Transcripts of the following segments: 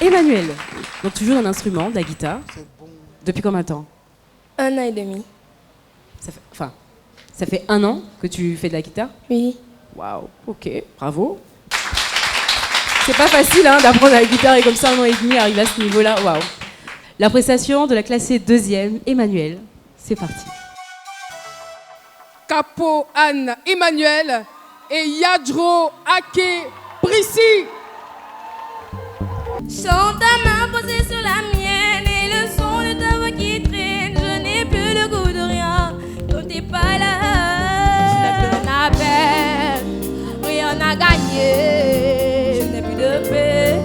Emmanuel, donc tu joues un instrument, de la guitare. Depuis combien de temps? 1 an et demi. Ça fait 1 an que tu fais de la guitare? Oui. Waouh, ok, bravo. C'est pas facile hein, d'apprendre la guitare et comme ça 1 an et demi arriver à ce niveau-là, waouh. La prestation de la classée 2e, Emmanuel, c'est parti. Capo Anne Emmanuel et Yadro Ake Prissi. Chante ta main posée sur la mienne et le son de ta voix qui traîne. Je n'ai plus le goût de rien quand t'es pas là. Je n'ai plus rien à perdre, rien à gagner. Je n'ai plus de paix,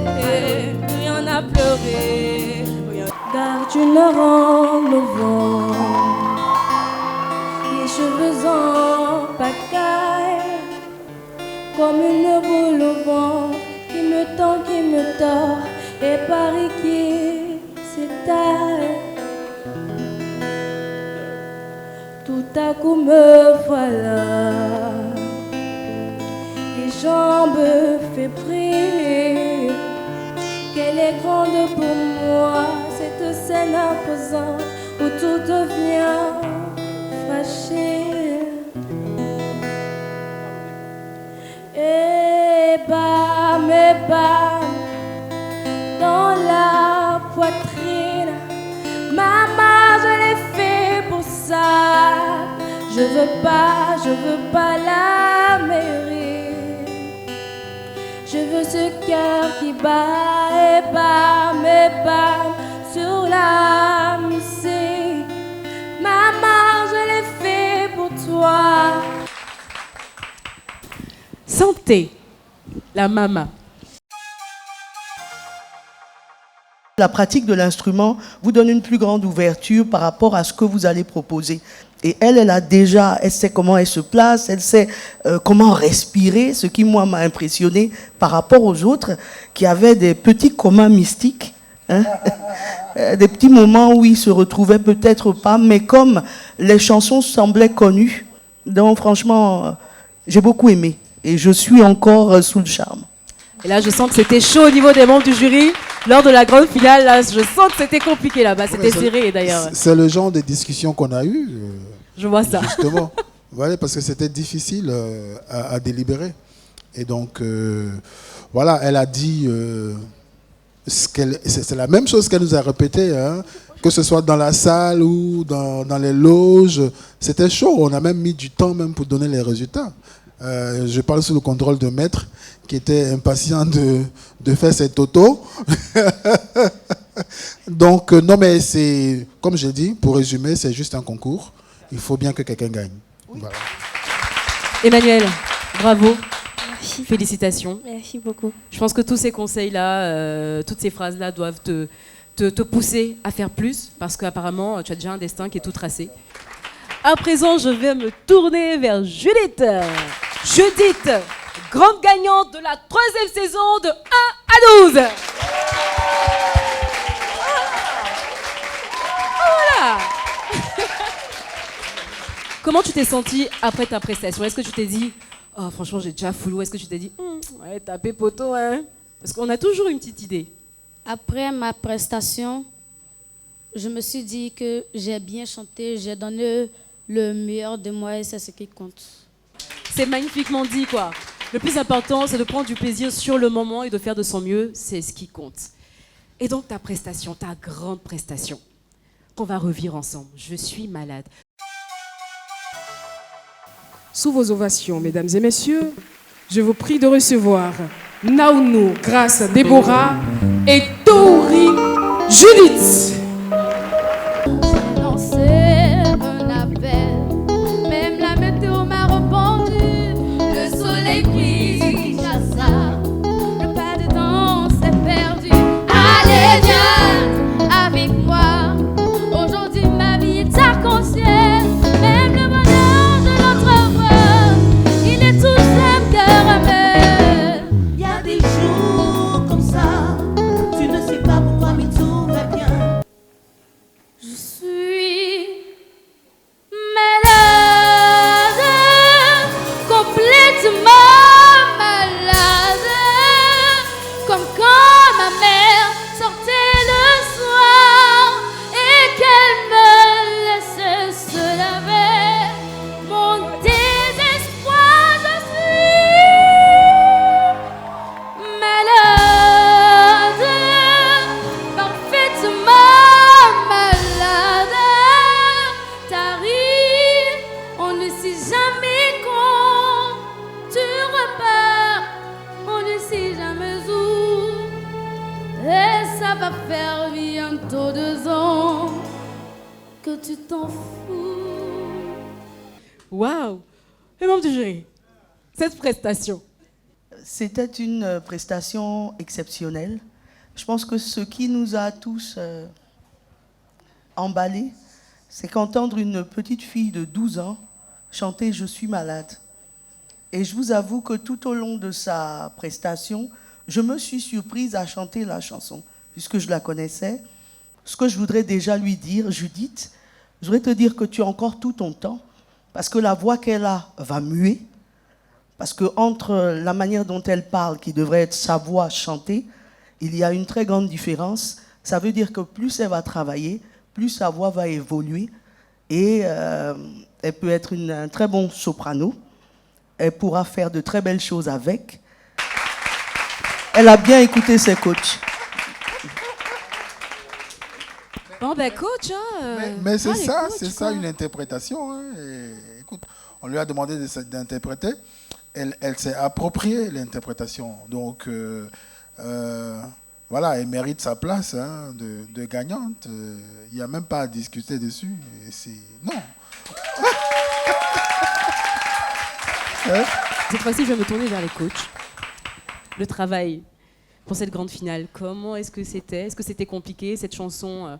rien à pleurer. Garde une ronde au vent, les cheveux en pagaille, comme une boule au vent qui me tord et Paris qui s'étale. Tout à coup me voilà, les jambes fébriles. Qu'elle est grande pour moi, cette scène imposante où tout devient fragile. Et bam, dans la poitrine. Maman, je l'ai fait pour ça. Je veux pas la mairie. Je veux ce cœur qui bat et bam sur la musique. Maman, je l'ai fait pour toi. Santé, la maman. La pratique de l'instrument vous donne une plus grande ouverture par rapport à ce que vous allez proposer. Et elle sait comment elle se place, elle sait comment respirer, ce qui, moi, m'a impressionné par rapport aux autres qui avaient des petits communs mystiques, hein, des petits moments où ils se retrouvaient peut-être pas, mais comme les chansons semblaient connues. Donc, franchement, j'ai beaucoup aimé et je suis encore sous le charme. Et là, je sens que c'était chaud au niveau des membres du jury. Lors de la grande finale, là, je sens que c'était compliqué là-bas. C'était serré d'ailleurs. C'est le genre de discussion qu'on a eu. Je vois ça. Justement. Voilà, parce que c'était difficile à délibérer. Et donc, voilà, elle a dit... c'est la même chose qu'elle nous a répété, hein, que ce soit dans la salle ou dans les loges. C'était chaud. On a même mis du temps même pour donner les résultats. Je parle sous le contrôle de Maître, qui était impatient de faire ses totos. Donc, non, mais c'est, comme j'ai dit, pour résumer, c'est juste un concours. Il faut bien que quelqu'un gagne. Oui. Voilà. Emmanuel, bravo. Merci. Félicitations. Merci beaucoup. Je pense que tous ces conseils-là, toutes ces phrases-là doivent te pousser à faire plus, parce qu'apparemment, tu as déjà un destin qui est tout tracé. À présent, je vais me tourner vers Judith. Judith, grande gagnante de la 3e saison de 1 à 12. Voilà. Comment tu t'es sentie après ta prestation? Est-ce que tu t'es dit, oh, franchement, j'ai déjà full, ou est-ce que tu t'es dit, ouais, tapé poteau, hein? Parce qu'on a toujours une petite idée. Après ma prestation, je me suis dit que j'ai bien chanté, j'ai donné le meilleur de moi et c'est ce qui compte. C'est magnifiquement dit, quoi. Le plus important, c'est de prendre du plaisir sur le moment et de faire de son mieux, c'est ce qui compte. Et donc ta prestation, ta grande prestation, qu'on va revivre ensemble. Je suis malade. Sous vos ovations, mesdames et messieurs, je vous prie de recevoir Naounou, Grâce, Déborah et Tori Judith. va faire bientôt 2 ans que tu t'en fous. Waouh! Les membres du jury, cette prestation. C'était une prestation exceptionnelle. Je pense que ce qui nous a tous emballés, c'est qu'entendre une petite fille de 12 ans chanter « Je suis malade ». Et je vous avoue que tout au long de sa prestation, je me suis surprise à chanter la chanson, puisque je la connaissais. Ce que je voudrais déjà lui dire, Judith, je voudrais te dire que tu as encore tout ton temps, parce que la voix qu'elle a va muer, parce qu'entre la manière dont elle parle, qui devrait être sa voix chantée, il y a une très grande différence. Ça veut dire que plus elle va travailler, plus sa voix va évoluer, et elle peut être un très bon soprano. Elle pourra faire de très belles choses avec. Elle a bien écouté ses coachs. Bon, ben coach, hein, Mais c'est les ça, coachs, c'est ça quoi. une interprétation. Hein. Et, écoute, on lui a demandé d'interpréter. Elle s'est appropriée l'interprétation. Donc, voilà, elle mérite sa place hein, de gagnante. Il n'y a même pas à discuter dessus. Non. Cette fois-ci, je vais me tourner vers les coachs. Le travail pour cette grande finale, comment est-ce que c'était? Est-ce que c'était compliqué, cette chanson?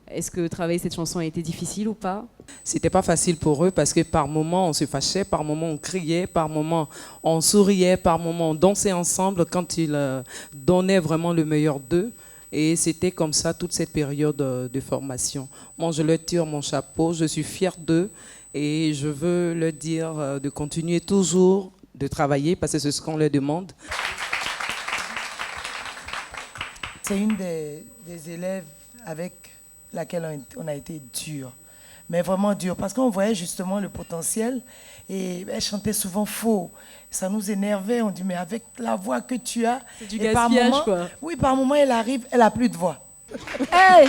Est-ce que travailler cette chanson a été difficile ou pas? C'était pas facile pour eux parce que par moments on se fâchait, par moments on criait, par moments on souriait, par moments on dansait ensemble quand ils donnaient vraiment le meilleur d'eux. Et c'était comme ça toute cette période de formation. Moi, je leur tire mon chapeau, je suis fière d'eux et je veux leur dire de continuer toujours de travailler parce que c'est ce qu'on leur demande. C'est une des élèves avec laquelle on a été dur, mais vraiment dur, parce qu'on voyait justement le potentiel et elle chantait souvent faux. Ça nous énervait, on dit mais avec la voix que tu as, C'est du et par gaspillage, moment, quoi. oui, par moment elle arrive, elle a plus de voix. Hey!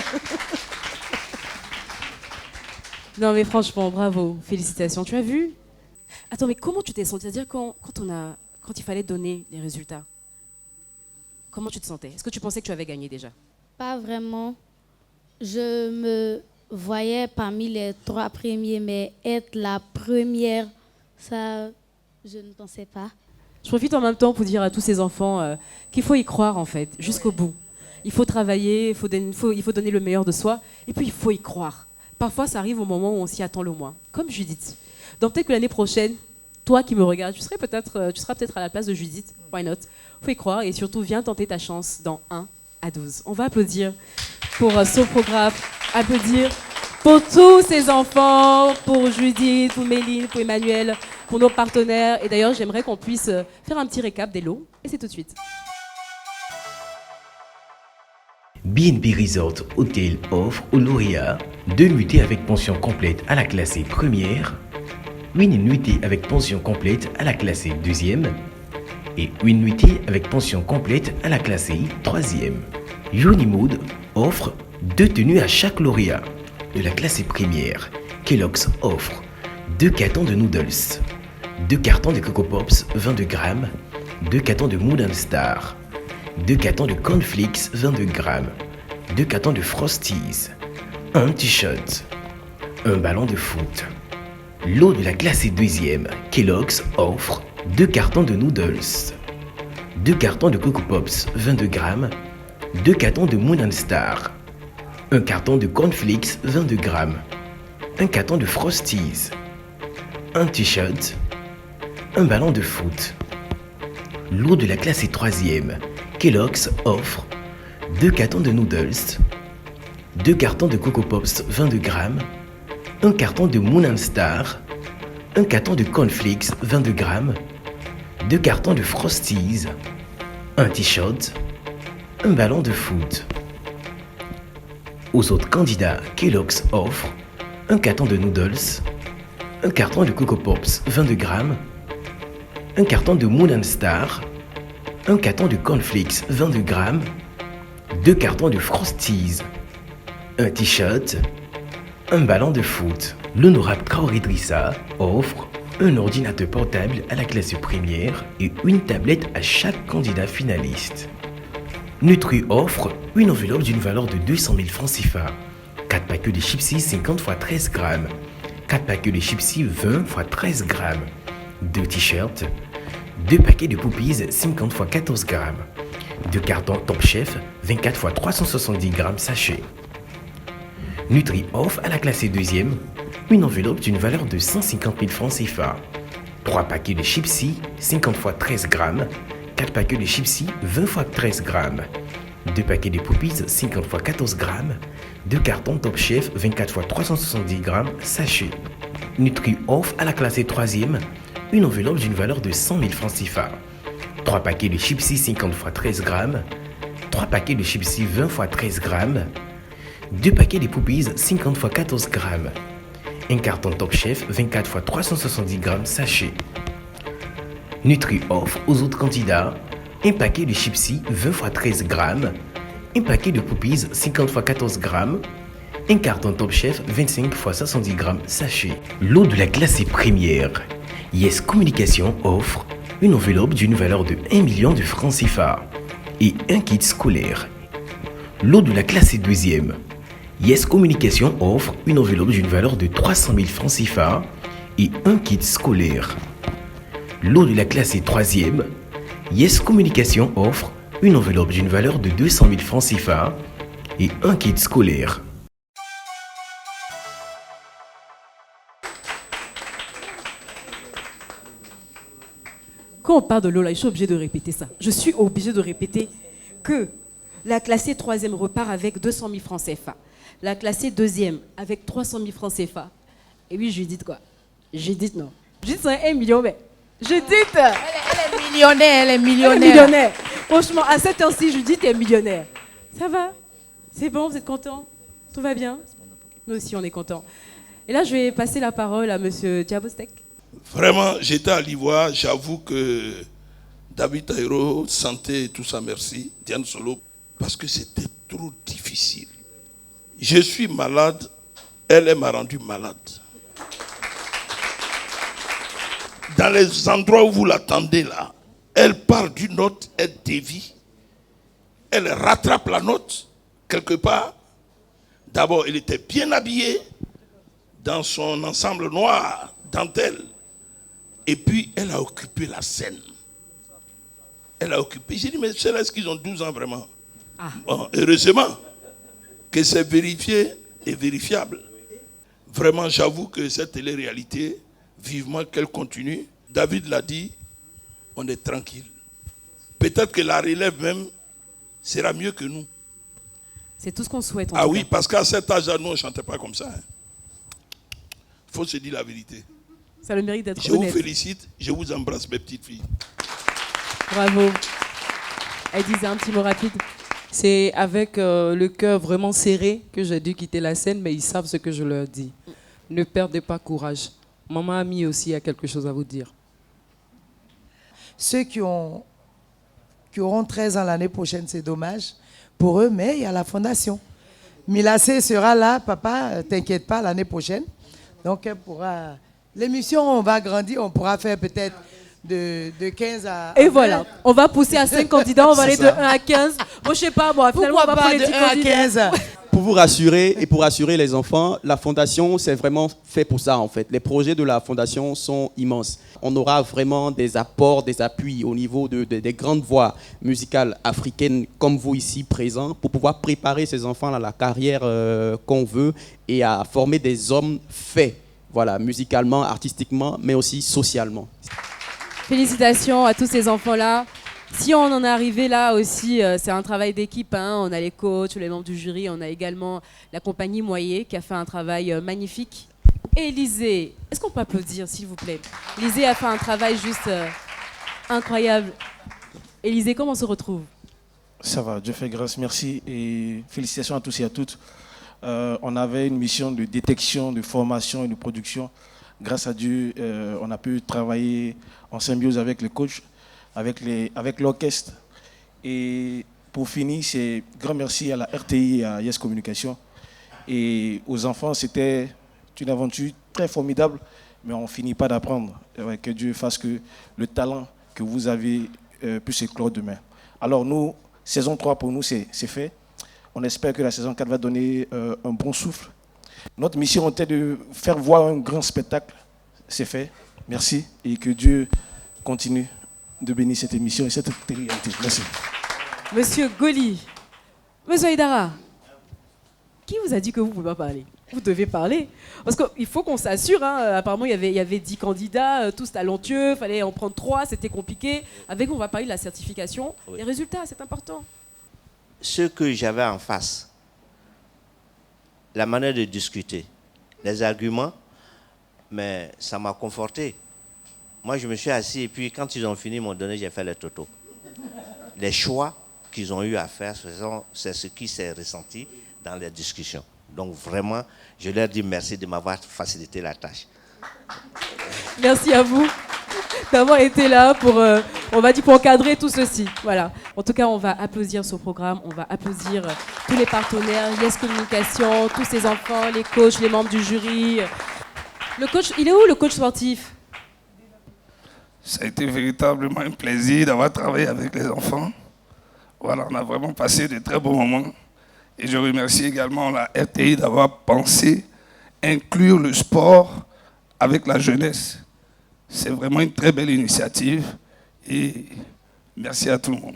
Non mais franchement, bravo, félicitations. Tu as vu? Attends, mais comment tu t'es sentie? C'est-à-dire quand il fallait donner les résultats, comment tu te sentais? Est-ce que tu pensais que tu avais gagné déjà? Pas vraiment. Je me voyais parmi les 3 premiers, mais être la première, ça, je ne pensais pas. Je profite en même temps pour dire à tous ces enfants qu'il faut y croire en fait, jusqu'au bout. Il faut travailler, il faut donner le meilleur de soi, et puis il faut y croire. Parfois, ça arrive au moment où on s'y attend le moins, comme Judith. Donc peut-être que l'année prochaine, toi qui me regardes, tu seras peut-être à la place de Judith. Why not? Il faut y croire, et surtout, viens tenter ta chance dans 1 à 12. On va applaudir pour Soprographe, applaudir pour tous ces enfants, pour Judith, pour Méline, pour Emmanuel, pour nos partenaires. Et d'ailleurs, j'aimerais qu'on puisse faire un petit récap des lots. Et c'est tout de suite. BNB Resort Hotel offre aux lauréats 2 nuitées avec pension complète à la classée première, une nuitée avec pension complète à la classée deuxième et une nuitée avec pension complète à la classée troisième. Unimood offre 2 tenues à chaque lauréat. De la classée première, Kellogg's offre 2 cartons de noodles, 2 cartons de Coco Pops 22 grammes, 2 cartons de Moon Star, 2 cartons de Cornflakes 22 grammes, 2 cartons de Frosties, un t-shirt, un ballon de foot. Lot de la classée deuxième, Kellogg's offre 2 cartons de noodles, 2 cartons de Coco Pops 22 grammes, 2 cartons de Moon Star, un carton de Cornflakes 22 grammes, un carton de Frosties, un t-shirt, un ballon de foot. Lot de la classée troisième, Kellogg's offre 2 cartons de noodles, 2 cartons de Coco Pops 22 grammes, un carton de Moon Star, un carton de Cornflakes 22 grammes, 2 cartons de Frosties, un t-shirt, un ballon de foot. Aux autres candidats, Kellogg's offre un carton de noodles, un carton de Coco Pops 22 grammes, un carton de Moon Star, un carton de Cornflakes 22 grammes, 2 cartons de Frosties, un t-shirt, un ballon de foot. L'honorable Kaori Drissa offre un ordinateur portable à la classe première et une tablette à chaque candidat finaliste. Nutri offre une enveloppe d'une valeur de 200 000 francs CFA. 4 paquets de Chipsy 50 x 13 grammes. 4 paquets de Chipsy 20 x 13 grammes. 2 t-shirts. 2 paquets de Poopies 50 x 14 grammes. 2 cartons Top Chef 24 x 370 grammes sachet. Nutri offre à la classe 2e une enveloppe d'une valeur de 150 000 francs CFA. 3 paquets de Chipsy 50 x 13 grammes. 4 paquets de Chipsy 20 x 13 grammes. 2 paquets de Poopies 50 x 14 grammes. 2 cartons Top Chef 24 x 370 grammes sachet. Nutri offre à la classe 3e une enveloppe d'une valeur de 100 000 francs CFA. 3 paquets de Chipsy 50 x 13 grammes. 3 paquets de Chipsy 20 x 13 grammes. 2 paquets de Poopies 50 x 14 grammes. Un carton Top Chef 24 x 370 grammes sachet. Nutri offre aux autres candidats un paquet de Chipsy 20 x 13 grammes, un paquet de Poopies 50 x 14 grammes, un carton Top Chef 25 x 70 grammes sachet. Lot de la classe première. Yes Communication offre une enveloppe d'une valeur de 1 million de francs CFA et un kit scolaire. Lot de la classe 2e. Yes Communication offre une enveloppe d'une valeur de 300 000 francs CFA et un kit scolaire. Lot de la classe 3e. Yes Communication offre une enveloppe d'une valeur de 200 000 francs CFA et un kit scolaire. Quand on parle de Lola, je suis obligée de répéter ça. Je suis obligée de répéter que la classée 3e repart avec 200 000 francs CFA. La classée 2e avec 300 000 francs CFA. Et oui, je lui dis quoi? J'ai dit non. Je dis c'est 1 million, mais je dis... Elle est millionnaire, elle est millionnaire. Elle est millionnaire. Franchement, à cette heure-ci, je dis t'es millionnaire. Ça va? C'est bon, vous êtes content? Tout va bien? Nous aussi, on est contents. Et là, je vais passer la parole à monsieur Diabostek. Vraiment, j'étais à l'Ivoire, j'avoue que David Taïro, santé et tout ça, merci. Diane Solo, parce que c'était trop difficile. Je suis malade, elle m'a rendu malade. Dans les endroits où vous l'attendez là, elle part d'une note, elle dévie, elle rattrape la note, quelque part. D'abord, elle était bien habillée dans son ensemble noir, dentelle. Et puis, elle a occupé la scène. Elle a occupé. J'ai dit, mais c'est là qu'ils ont 12 ans vraiment. Bon, heureusement que c'est vérifié et vérifiable. Vraiment, j'avoue que cette télé-réalité, vivement qu'elle continue. David l'a dit, on est tranquille. Peut-être que la relève même sera mieux que nous. C'est tout ce qu'on souhaite. Ah oui, parce qu'à cet âge-là, nous, on ne chantait pas comme ça. Il faut se dire la vérité. Ça a le mérite d'être honnête. Je vous félicite, je vous embrasse, mes petites filles. Bravo. Elle disait un petit mot rapide. C'est avec le cœur vraiment serré que j'ai dû quitter la scène, mais ils savent ce que je leur dis. Ne perdez pas courage. Maman Ami aussi a quelque chose à vous dire. Ceux qui auront 13 ans l'année prochaine, c'est dommage pour eux, mais il y a la fondation. Milacé sera là, papa, t'inquiète pas, l'année prochaine. Donc, elle pourra... L'émission, on va grandir, on pourra faire peut-être de 15 à... Et voilà, on va pousser à 5 candidats, on va aller de 1 à 15. Moi, je sais pas, bon, finalement, pourquoi on va pas pour les de 10 1 à candidats. 15? Pour vous rassurer et pour rassurer les enfants, la fondation, c'est vraiment fait pour ça en fait. Les projets de la fondation sont immenses. On aura vraiment des apports, des appuis au niveau des grandes voix musicales africaines comme vous ici présents pour pouvoir préparer ces enfants à la carrière qu'on veut et à former des hommes faits, voilà, musicalement, artistiquement, mais aussi socialement. Félicitations à tous ces enfants-là. Si on en est arrivé là aussi, c'est un travail d'équipe. Hein. On a les coachs, les membres du jury. On a également la compagnie Moyer qui a fait un travail magnifique. Et Élisée, est-ce qu'on peut applaudir, s'il vous plaît? Élisée a fait un travail juste incroyable. Élisée, comment on se retrouve? Ça va, Dieu fait grâce, merci. Et félicitations à tous et à toutes. On avait une mission de détection, de formation et de production. Grâce à Dieu, on a pu travailler en symbiose avec les coachs, avec l'orchestre. Et pour finir, c'est grand merci à la RTI et à Yes Communication. Et aux enfants, c'était une aventure très formidable, mais on ne finit pas d'apprendre. Que Dieu fasse que le talent que vous avez puisse éclore demain. Alors nous, saison 3 pour nous, c'est fait. On espère que la saison 4 va donner un bon souffle. Notre mission était de faire voir un grand spectacle. C'est fait. Merci. Et que Dieu continue de bénir cette émission et cette télé-réalité. Merci. Monsieur Goli, Monsieur Aïdara, qui vous a dit que vous ne pouvez pas parler? Vous devez parler. Parce qu'il faut qu'on s'assure. Hein. Apparemment, il y avait 10 candidats, tous talentueux. Il fallait en prendre 3, c'était compliqué. Avec vous, on va parler de la certification. Oui. Les résultats, c'est important. Ce que j'avais en face, la manière de discuter, les arguments, mais ça m'a conforté. Moi, je me suis assis et puis quand ils ont fini, ils m'ont donné, j'ai fait les totaux. Les choix qu'ils ont eu à faire, c'est ce qui s'est ressenti dans les discussions. Donc vraiment, je leur dis merci de m'avoir facilité la tâche. Merci à vous d'avoir été là pour, on va dire, pour encadrer tout ceci. Voilà. En tout cas, on va applaudir ce programme, on va applaudir tous les partenaires, Yes Communication, tous ces enfants, les coachs, les membres du jury. Le coach, il est où le coach sportif? Ça a été véritablement un plaisir d'avoir travaillé avec les enfants. Voilà, on a vraiment passé de très bons moments. Et je remercie également la RTI d'avoir pensé inclure le sport avec la jeunesse. C'est vraiment une très belle initiative et merci à tout le monde.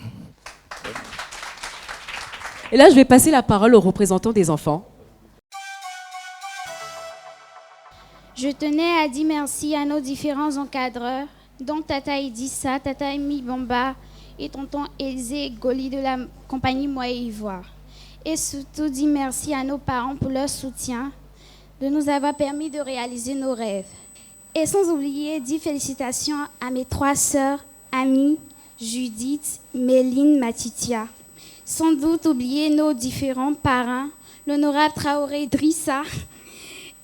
Et là, je vais passer la parole aux représentants des enfants. Je tenais à dire merci à nos différents encadreurs, dont Tata Idissa, Tata Emi Bamba et tonton Élisée Goli de la compagnie Moyen Ivoire. Et surtout dire merci à nos parents pour leur soutien, de nous avoir permis de réaliser nos rêves. Et sans oublier, dire félicitations à mes 3 sœurs, Ami, Judith, Méline, Matitia. Sans doute oublier nos différents parrains, l'honorable Traoré Drissa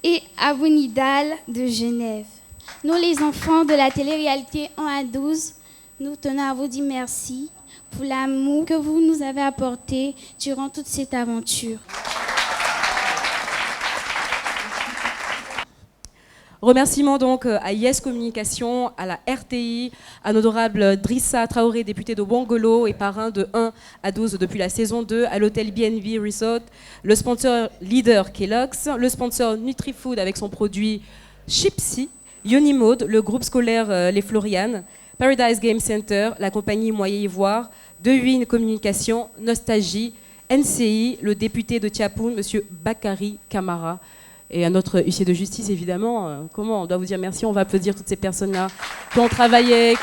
et Abounidal de Genève. Nous, les enfants de la télé-réalité 1 à 12, nous tenons à vous dire merci pour l'amour que vous nous avez apporté durant toute cette aventure. Remerciements donc à Yes Communication, à la RTI, à l'honorable Drissa Traoré, député de Wongolo et parrain de 1 à 12 depuis la saison 2, à l'hôtel BNB Resort, le sponsor leader Kellogg's, le sponsor NutriFood avec son produit Chipsy, Unimode, le groupe scolaire Les Florianes, Paradise Game Center, la compagnie Moyen Ivoire, Dewin Communication, Nostalgie, NCI, le député de Tiapoun, M. Bakary Camara, et à notre huissier de justice, évidemment. Comment on doit vous dire merci? On va applaudir toutes ces personnes-là qui ont travaillé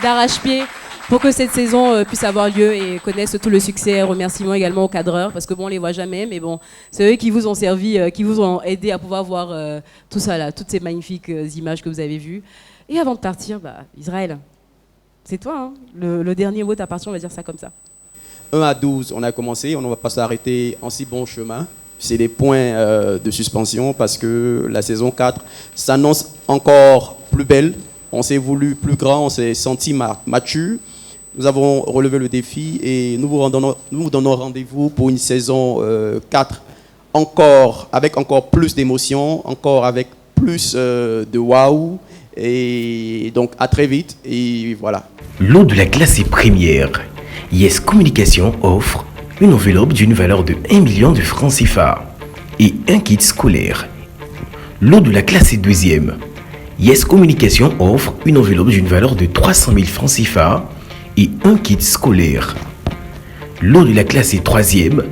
d'arrache-pied pour que cette saison puisse avoir lieu et connaisse tout le succès. Remerciements également aux cadreurs, parce que bon, on les voit jamais, mais bon, c'est eux qui vous ont servi, qui vous ont aidé à pouvoir voir tout ça là, toutes ces magnifiques images que vous avez vues. Et avant de partir, Israël, c'est toi, hein, le dernier mot t'appartient, on va dire ça comme ça. 1 à 12, on a commencé, on ne va pas s'arrêter en si bon chemin. C'est des points de suspension parce que la saison 4 s'annonce encore plus belle. On s'est voulu plus grand, on s'est senti mature. Nous avons relevé le défi et nous vous donnons rendez-vous pour une saison 4 avec encore plus d'émotions, encore avec plus de waouh. Et donc à très vite et voilà. Lors de la classe première, Yes Communication offre une enveloppe d'une valeur de 1 million de francs CFA et un kit scolaire. Lors de la classe deuxième, Yes Communication offre une enveloppe d'une valeur de 300 000 francs CFA et un kit scolaire. Lors de la classe troisième,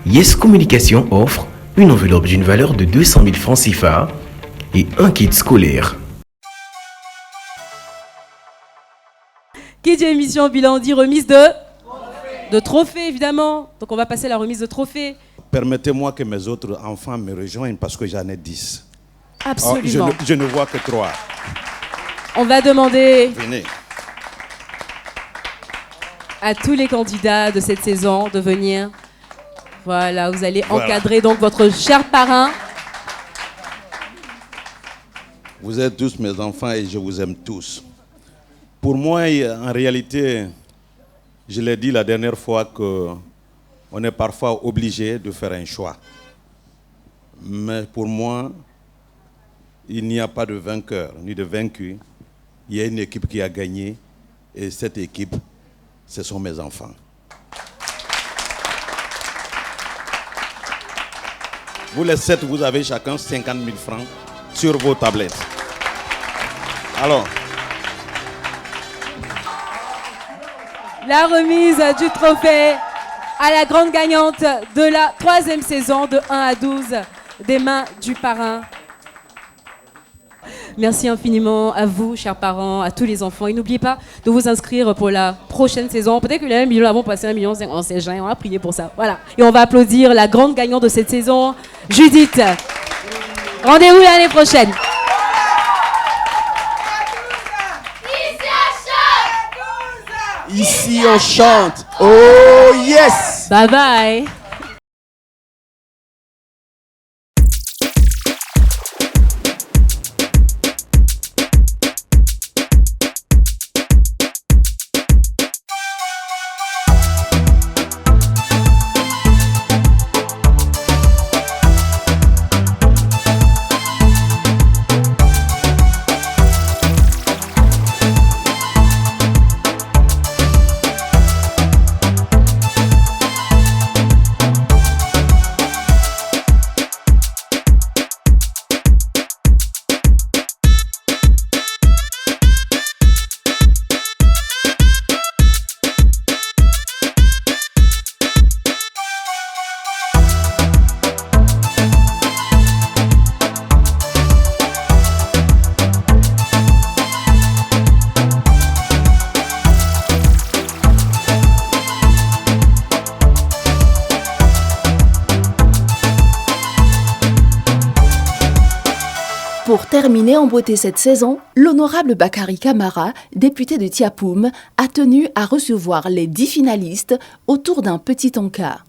Yes Communication offre une enveloppe d'une valeur de 200 000 francs CFA et un kit scolaire. Qui dit émission bilan dit remise de trophées, évidemment. Donc on va passer à la remise de trophées. Permettez-moi que mes autres enfants me rejoignent parce que j'en ai 10. Absolument. Oh, je ne vois que 3. On va demander Venez. À tous les candidats de cette saison de venir. Voilà, vous allez encadrer donc votre cher parrain. Vous êtes tous mes enfants et je vous aime tous. Pour moi, en réalité, je l'ai dit la dernière fois qu'on est parfois obligé de faire un choix. Mais pour moi, il n'y a pas de vainqueur ni de vaincu. Il y a une équipe qui a gagné et cette équipe, ce sont mes enfants. Vous les 7, vous avez chacun 50 000 francs sur vos tablettes. Alors, la remise du trophée à la grande gagnante de la 3e saison de 1 à 12 des mains du parrain. Merci infiniment à vous, chers parents, à tous les enfants. Et n'oubliez pas de vous inscrire pour la prochaine saison. Peut-être que les 1 million avons passé 1 million, on sait jamais, on a prié pour ça. Voilà. Et on va applaudir la grande gagnante de cette saison, Judith. Rendez-vous l'année prochaine. Ici on chante. Oh yes. Bye bye. Pour terminer en beauté cette saison, l'honorable Bakary Camara, député de Tiapoum, a tenu à recevoir les 10 finalistes autour d'un petit encart.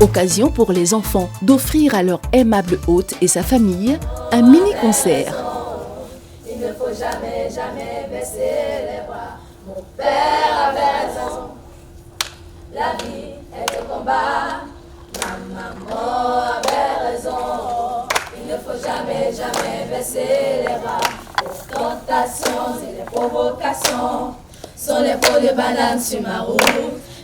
Occasion pour les enfants d'offrir à leur aimable hôte et sa famille un mini-concert. Il ne faut jamais, jamais baisser les bras. Mon père avait raison. La vie est un combat. Ma maman avait raison. Il ne faut jamais, jamais baisser les bras. Les tentations et les provocations sont les pots de banane sur ma route.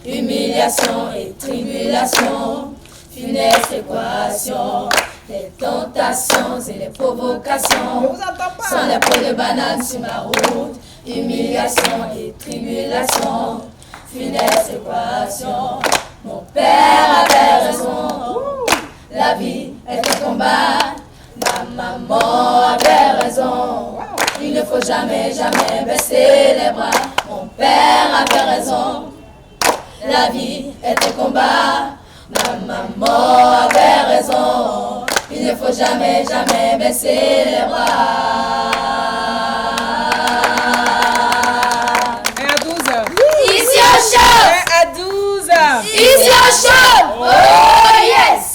Humiliation et tribulation, funeste équation. Les tentations et les provocations sont les pots de banane sur ma route. Humiliation et tribulation, funeste équation. Mon père avait raison. La vie est un combat. Ma maman avait raison. Il ne faut jamais, jamais baisser les bras. Mon père avait raison. La vie est un combat, ma maman avait raison. Il ne faut jamais, jamais baisser les bras. 1 à 12. Ici on chante. 1 à 12. Ici on chante. Oh yes.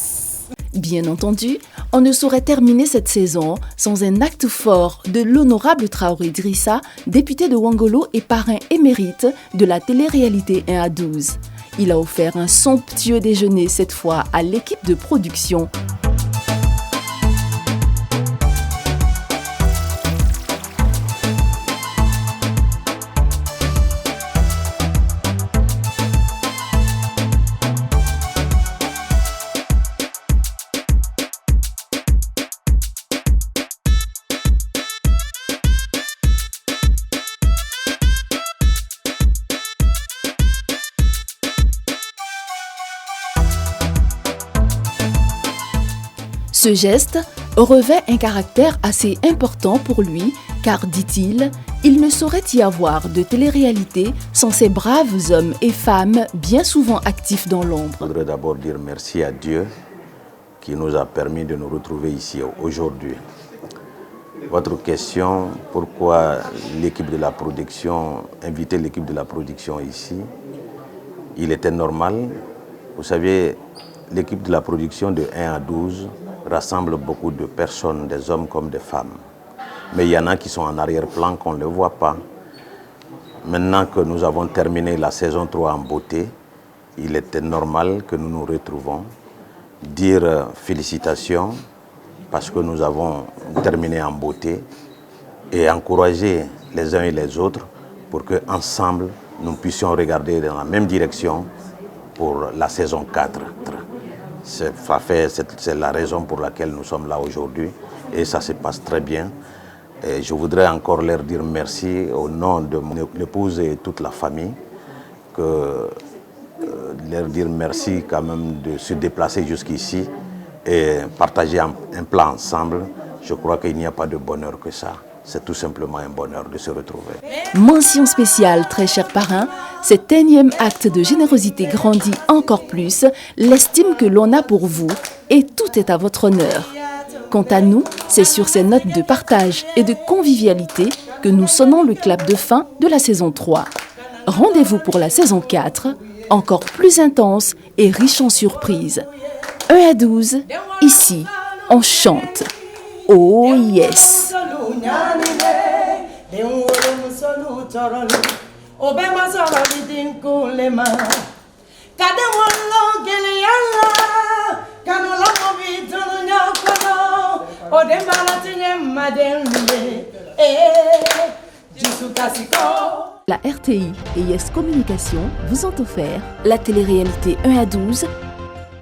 Bien entendu, on ne saurait terminer cette saison sans un acte fort de l'honorable Traoré Drissa, député de Wangolo et parrain émérite de la télé-réalité 1 à 12. Il a offert un somptueux déjeuner cette fois à l'équipe de production. Ce geste revêt un caractère assez important pour lui, car, dit-il, il ne saurait y avoir de télé-réalité sans ces braves hommes et femmes bien souvent actifs dans l'ombre. Je voudrais d'abord dire merci à Dieu qui nous a permis de nous retrouver ici aujourd'hui. Votre question, pourquoi l'équipe de la production, inviter l'équipe de la production ici, il était normal. Vous savez, l'équipe de la production de 1 à 12 rassemble beaucoup de personnes, des hommes comme des femmes. Mais il y en a qui sont en arrière-plan qu'on ne le voit pas. Maintenant que nous avons terminé la saison 3 en beauté, il était normal que nous nous retrouvons, dire félicitations parce que nous avons terminé en beauté et encourager les uns et les autres pour qu'ensemble, nous puissions regarder dans la même direction pour la saison 4. C'est la raison pour laquelle nous sommes là aujourd'hui et ça se passe très bien. Et je voudrais encore leur dire merci au nom de mon épouse et toute la famille, leur dire merci quand même de se déplacer jusqu'ici et partager un plat ensemble. Je crois qu'il n'y a pas de bonheur que ça. C'est tout simplement un bonheur de se retrouver. Mention spéciale, très cher parrain, cet énième acte de générosité grandit encore plus l'estime que l'on a pour vous et tout est à votre honneur. Quant à nous, c'est sur ces notes de partage et de convivialité que nous sonnons le clap de fin de la saison 3. Rendez-vous pour la saison 4, encore plus intense et riche en surprises. 1 à 12, ici, on chante. Oh yes! La RTI et Yes Communication vous ont offert la télé-réalité 1 à 12